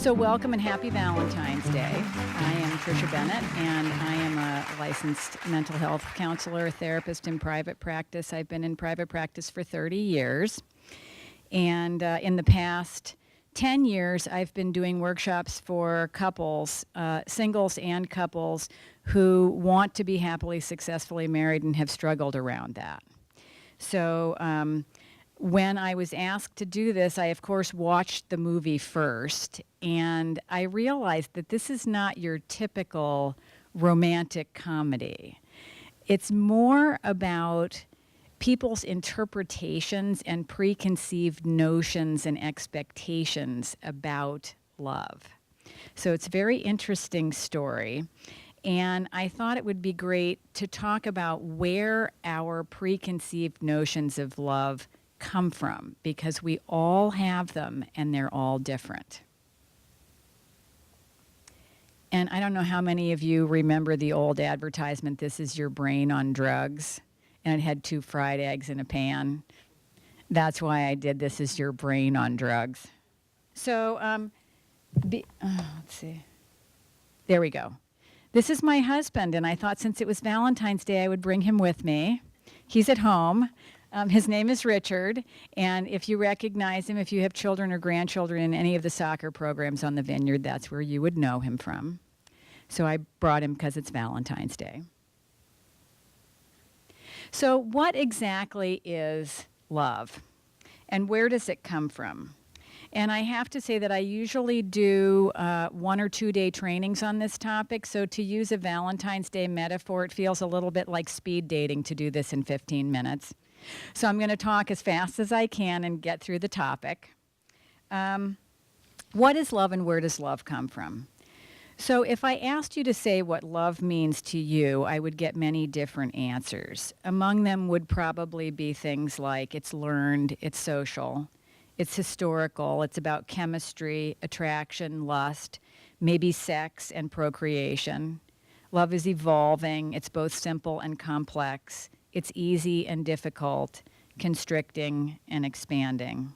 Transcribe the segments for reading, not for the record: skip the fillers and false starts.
So welcome and happy Valentine's Day. I am Tricia Bennett, and I am a licensed mental health counselor, therapist in private practice. I've been in private practice for 30 years. And in the past 10 years, I've been doing workshops for couples, singles and couples, who want to be happily, successfully married and have struggled around that. So when I was asked to do this, I, of course, watched the movie first, and I realized that this is not your typical romantic comedy. It's more about people's interpretations and preconceived notions and expectations about love. So it's a very interesting story. And I thought it would be great to talk about where our preconceived notions of love come from, because we all have them and they're all different. And I don't know how many of you remember the old advertisement, "This is your brain on drugs," and it had 2 fried eggs in a pan. That's why I did "This is your brain on drugs." So, let's see. There we go. This is my husband, and I thought since it was Valentine's Day, I would bring him with me. He's at home. His name is Richard, and if you recognize him, if you have children or grandchildren in any of the soccer programs on the Vineyard, that's where you would know him from. So I brought him because it's Valentine's Day. So what exactly is love, and where does it come from? And I have to say that I usually do 1 or 2 day trainings on this topic. So to use a Valentine's Day metaphor, it feels a little bit like speed dating to do this in 15 minutes. So I'm going to talk as fast as I can and get through the topic. What is love, and where does love come from? So if I asked you to say what love means to you, I would get many different answers. Among them would probably be things like it's learned, it's social, it's historical, it's about chemistry, attraction, lust, maybe sex and procreation. Love is evolving, it's both simple and complex, it's easy and difficult, constricting and expanding.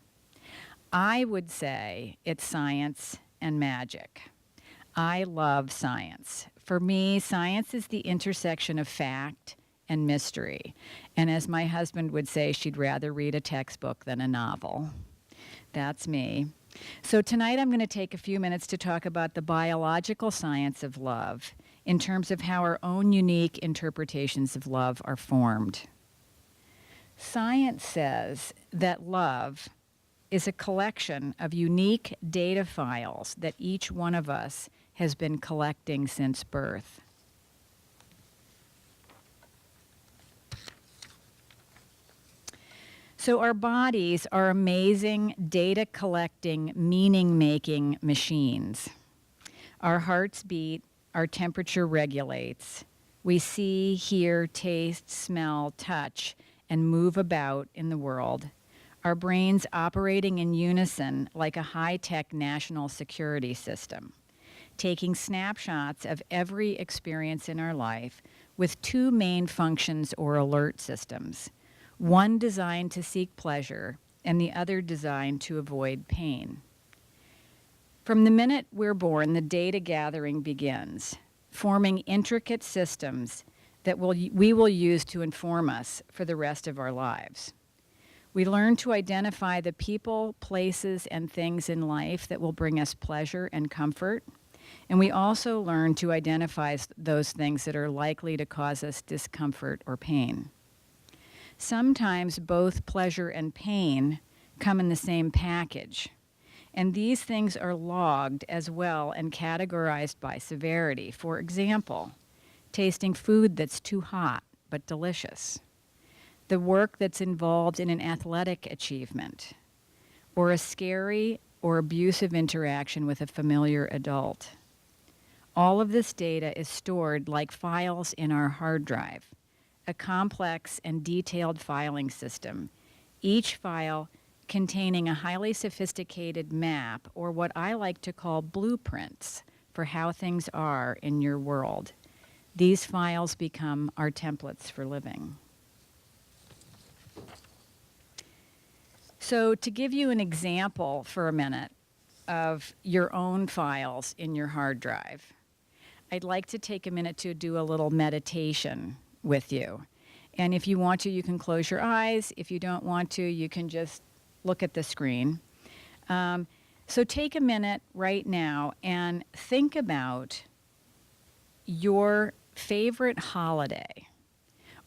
I would say it's science and magic. I love science. For me, science is the intersection of fact and mystery. And as my husband would say, she'd rather read a textbook than a novel. That's me. So tonight I'm going to take a few minutes to talk about the biological science of love in terms of how our own unique interpretations of love are formed. Science says that love is a collection of unique data files that each one of us has been collecting since birth. So our bodies are amazing data-collecting, meaning-making machines. Our hearts beat, our temperature regulates. We see, hear, taste, smell, touch, and move about in the world. Our brains operating in unison like a high-tech national security system, taking snapshots of every experience in our life with 2 main functions or alert systems. One designed to seek pleasure, and the other designed to avoid pain. From the minute we're born, the data gathering begins, forming intricate systems that we will use to inform us for the rest of our lives. We learn to identify the people, places, and things in life that will bring us pleasure and comfort, and we also learn to identify those things that are likely to cause us discomfort or pain. Sometimes both pleasure and pain come in the same package, and these things are logged as well and categorized by severity. For example, tasting food that's too hot but delicious, the work that's involved in an athletic achievement, or a scary or abusive interaction with a familiar adult. All of this data is stored like files in our hard drive, a complex and detailed filing system, each file containing a highly sophisticated map, or what I like to call blueprints, for how things are in your world. These files become our templates for living. So to give you an example for a minute, of your own files in your hard drive, I'd like to take a minute to do a little meditation with you. And if you want to, you can close your eyes. If you don't want to, you can just look at the screen. So take a minute right now and think about your favorite holiday.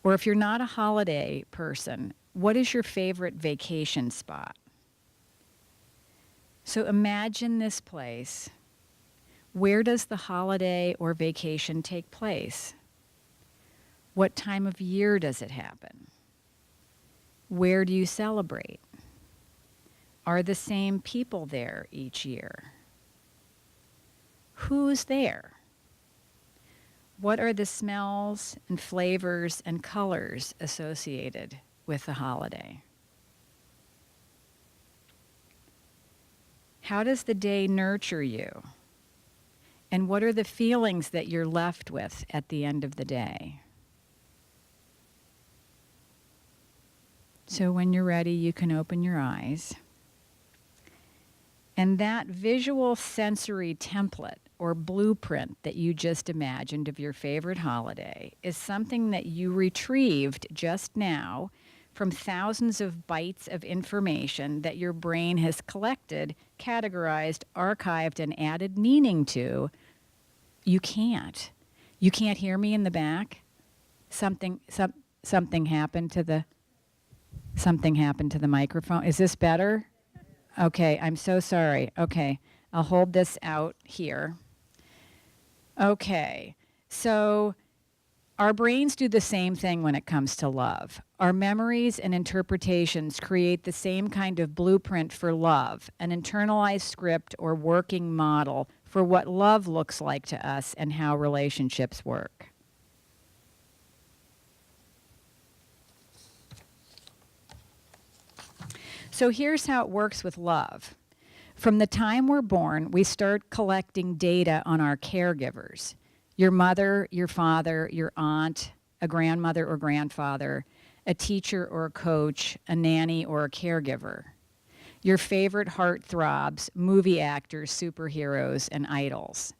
Or if you're not a holiday person, what is your favorite vacation spot? So imagine this place. Where does the holiday or vacation take place? What time of year does it happen? Where do you celebrate? Are the same people there each year? Who's there? What are the smells and flavors and colors associated with the holiday? How does the day nurture you? And what are the feelings that you're left with at the end of the day? So when you're ready, you can open your eyes. And that visual sensory template or blueprint that you just imagined of your favorite holiday is something that you retrieved just now from thousands of bytes of information that your brain has collected, categorized, archived, and added meaning to. You can't hear me in the back? Something happened to the microphone. Is this better? Okay, I'm so sorry. Okay, I'll hold this out here. Okay, so our brains do the same thing when it comes to love. Our memories and interpretations create the same kind of blueprint for love, an internalized script or working model for what love looks like to us and how relationships work. So here's how it works with love. From the time we're born, we start collecting data on our caregivers. Your mother, your father, your aunt, a grandmother or grandfather, a teacher or a coach, a nanny or a caregiver. Your favorite heartthrobs, movie actors, superheroes, and idols.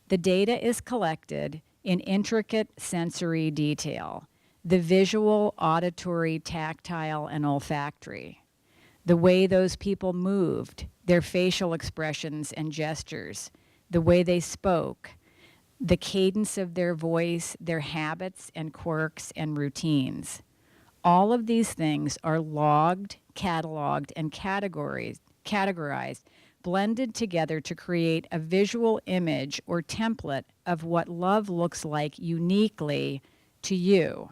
The data is collected in intricate sensory detail, the visual, auditory, tactile, and olfactory. The way those people moved, their facial expressions and gestures, the way they spoke, the cadence of their voice, their habits and quirks and routines. All of these things are logged, cataloged, and categorized, blended together to create a visual image or template of what love looks like uniquely to you.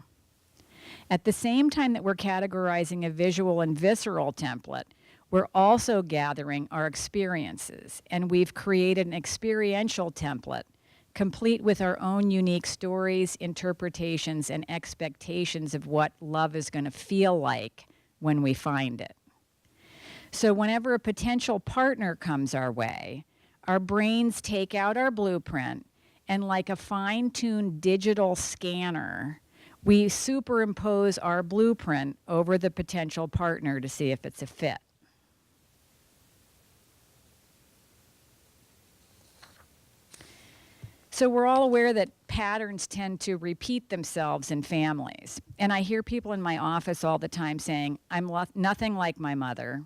At the same time that we're categorizing a visual and visceral template, we're also gathering our experiences, and we've created an experiential template complete with our own unique stories, interpretations, and expectations of what love is going to feel like when we find it. So whenever a potential partner comes our way, our brains take out our blueprint, and like a fine-tuned digital scanner, we superimpose our blueprint over the potential partner to see if it's a fit. So we're all aware that patterns tend to repeat themselves in families. And I hear people in my office all the time saying, I'm nothing like my mother.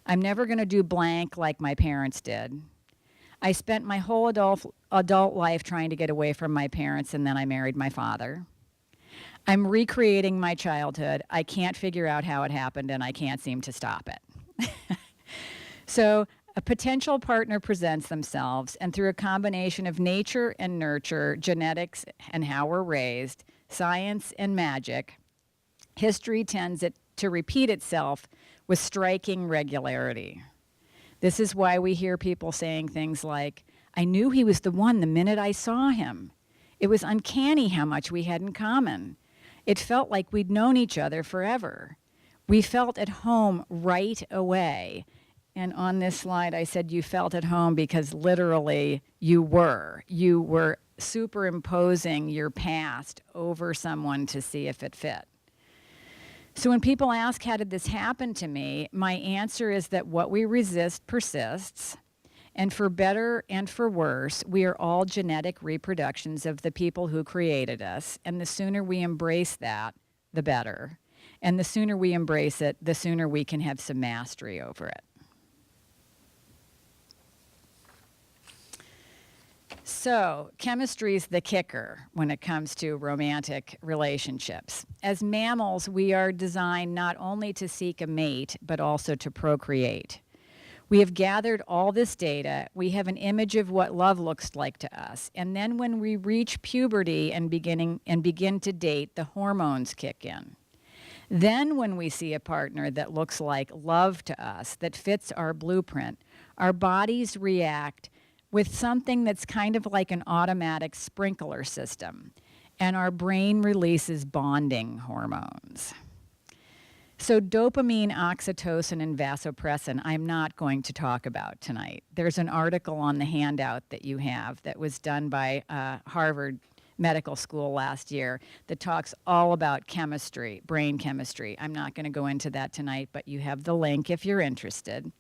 I'm never going to do blank like my parents did. I spent my whole adult life trying to get away from my parents, and then I married my father. I'm recreating my childhood. I can't figure out how it happened, and I can't seem to stop it. So a potential partner presents themselves, and through a combination of nature and nurture, genetics and how we're raised, science and magic, history tends to repeat itself with striking regularity. This is why we hear people saying things like, I knew he was the one the minute I saw him. It was uncanny how much we had in common. It felt like we'd known each other forever. We felt at home right away. And on this slide, I said you felt at home because literally you were. You were superimposing your past over someone to see if it fit. So when people ask, how did this happen to me? My answer is that what we resist persists. And for better and for worse, we are all genetic reproductions of the people who created us. And the sooner we embrace that, the better. And the sooner we embrace it, the sooner we can have some mastery over it. So, chemistry is the kicker when it comes to romantic relationships. As mammals, we are designed not only to seek a mate, but also to procreate. We have gathered all this data. We have an image of what love looks like to us. And then when we reach puberty and begin to date, the hormones kick in. Then when we see a partner that looks like love to us, that fits our blueprint, our bodies react with something that's kind of like an automatic sprinkler system, and our brain releases bonding hormones. So dopamine, oxytocin, and vasopressin, I'm not going to talk about tonight. There's an article on the handout that you have that was done by Harvard Medical School last year that talks all about chemistry, brain chemistry. I'm not going to go into that tonight, but you have the link if you're interested.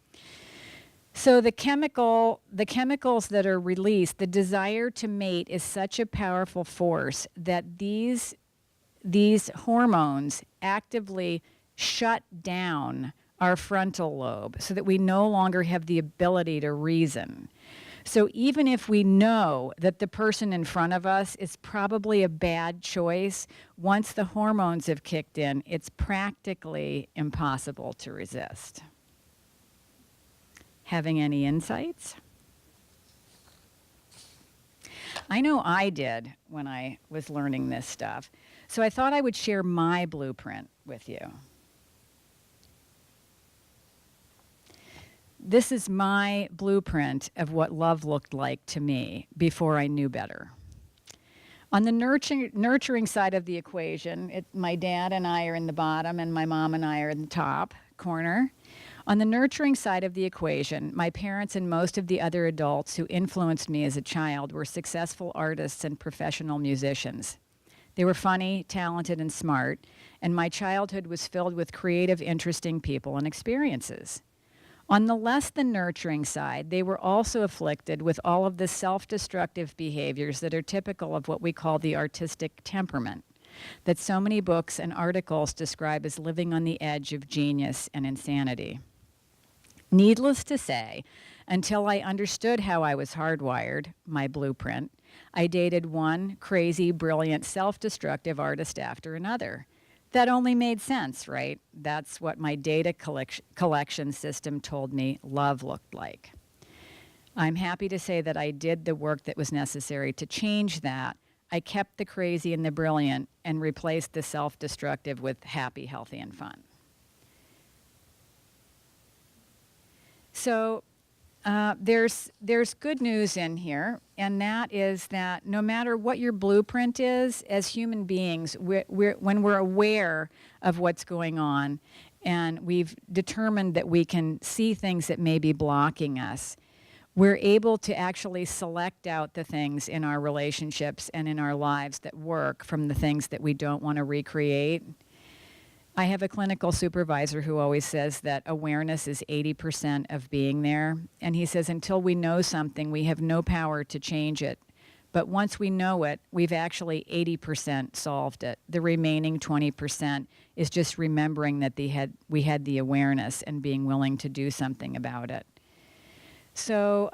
So the chemicals that are released, the desire to mate is such a powerful force that these hormones actively shut down our frontal lobe so that we no longer have the ability to reason. So even if we know that the person in front of us is probably a bad choice, once the hormones have kicked in, it's practically impossible to resist. Having any insights? I know I did when I was learning this stuff. So I thought I would share my blueprint with you. This is my blueprint of what love looked like to me before I knew better. On the nurturing side of the equation, my dad and I are in the bottom and my mom and I are in the top corner. On the nurturing side of the equation, my parents and most of the other adults who influenced me as a child were successful artists and professional musicians. They were funny, talented, and smart, and my childhood was filled with creative, interesting people and experiences. On the less than nurturing side, they were also afflicted with all of the self-destructive behaviors that are typical of what we call the artistic temperament, that so many books and articles describe as living on the edge of genius and insanity. Needless to say, until I understood how I was hardwired, my blueprint, I dated one crazy, brilliant, self-destructive artist after another. That only made sense, right? That's what my data collection system told me love looked like. I'm happy to say that I did the work that was necessary to change that. I kept the crazy and the brilliant and replaced the self-destructive with happy, healthy, and fun. So there's good news in here, and that is that no matter what your blueprint is, as human beings, when we're aware of what's going on and we've determined that we can see things that may be blocking us, we're able to actually select out the things in our relationships and in our lives that work from the things that we don't want to recreate. I have a clinical supervisor who always says that awareness is 80% of being there. And he says until we know something, we have no power to change it. But once we know it, we've actually 80% solved it. The remaining 20% is just remembering that we had the awareness and being willing to do something about it. So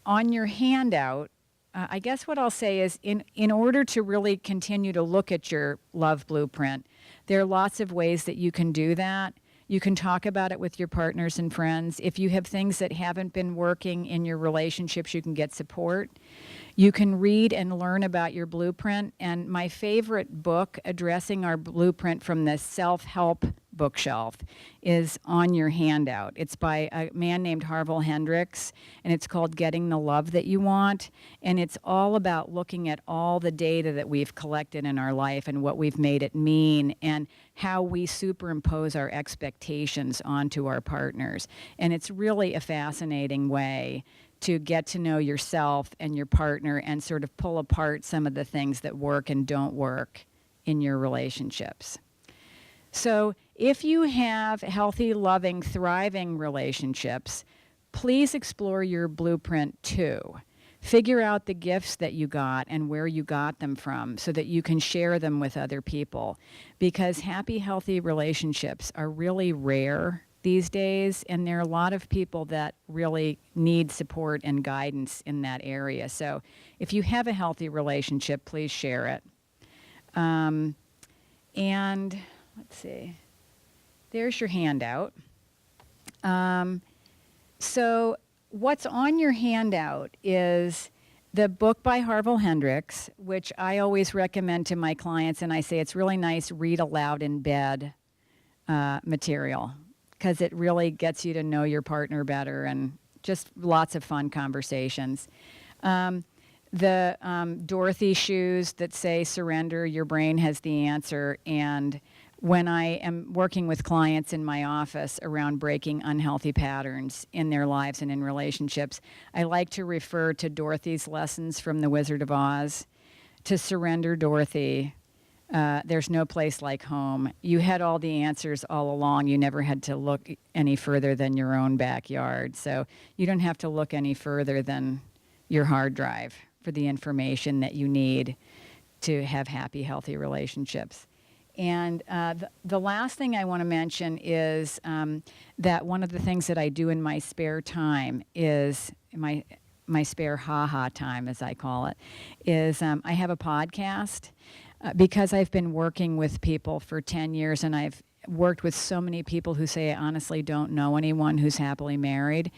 on your handout, I guess what I'll say is in order to really continue to look at your love blueprint, there are lots of ways that you can do that. You can talk about it with your partners and friends. If you have things that haven't been working in your relationships, you can get support. You can read and learn about your blueprint. And my favorite book addressing our blueprint from the self-help bookshelf is on your handout. It's by a man named Harville Hendrix, and it's called Getting the Love That You Want. And it's all about looking at all the data that we've collected in our life and what we've made it mean and how we superimpose our expectations onto our partners. And it's really a fascinating way to get to know yourself and your partner and sort of pull apart some of the things that work and don't work in your relationships. So if you have healthy, loving, thriving relationships, please explore your blueprint too. Figure out the gifts that you got and where you got them from so that you can share them with other people. Because happy, healthy relationships are really rare these days, and there are a lot of people that really need support and guidance in that area. So if you have a healthy relationship, please share it. And let's see, there's your handout. So what's on your handout is the book by Harville Hendrix, which I always recommend to my clients, and I say it's really nice read aloud in bed material, because it really gets you to know your partner better and just lots of fun conversations. The Dorothy shoes that say surrender, your brain has the answer. And when I am working with clients in my office around breaking unhealthy patterns in their lives and in relationships, I like to refer to Dorothy's lessons from The Wizard of Oz. To surrender, Dorothy, there's no place like home. You had all the answers all along. You never had to look any further than your own backyard. So you don't have to look any further than your hard drive for the information that you need to have happy, healthy relationships. And the last thing I want to mention is that one of the things that I do in my spare time is my spare ha-ha time, as I call it, is I have a podcast because I've been working with people for 10 years, and I've worked with so many people who say, I honestly don't know anyone who's happily married.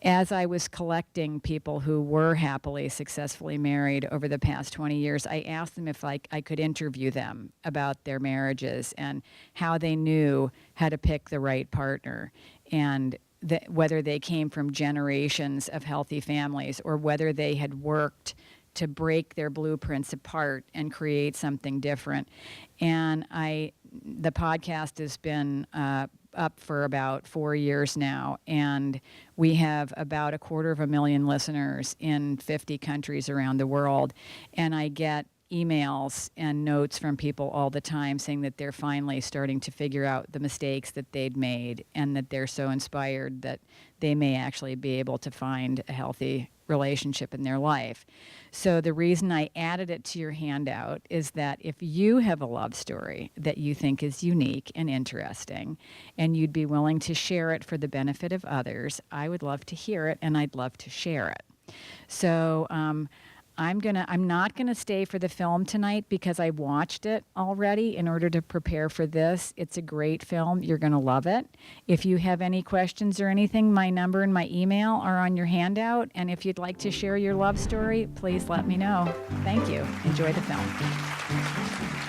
As I was collecting people who were happily, successfully married over the past 20 years, I asked them if I could interview them about their marriages and how they knew how to pick the right partner, and whether they came from generations of healthy families or whether they had worked to break their blueprints apart and create something different. And the podcast has been up for about 4 years now, and we have about 250,000 listeners in 50 countries around the world. And I get emails and notes from people all the time saying that they're finally starting to figure out the mistakes that they'd made, and that they're so inspired that they may actually be able to find a healthy relationship in their life. So the reason I added it to your handout is that if you have a love story that you think is unique and interesting, and you'd be willing to share it for the benefit of others, I would love to hear it, and I'd love to share it. So I'm not gonna stay for the film tonight because I watched it already in order to prepare for this. It's a great film. You're gonna love it. If you have any questions or anything, my number and my email are on your handout. And if you'd like to share your love story, please let me know. Thank you. Enjoy the film.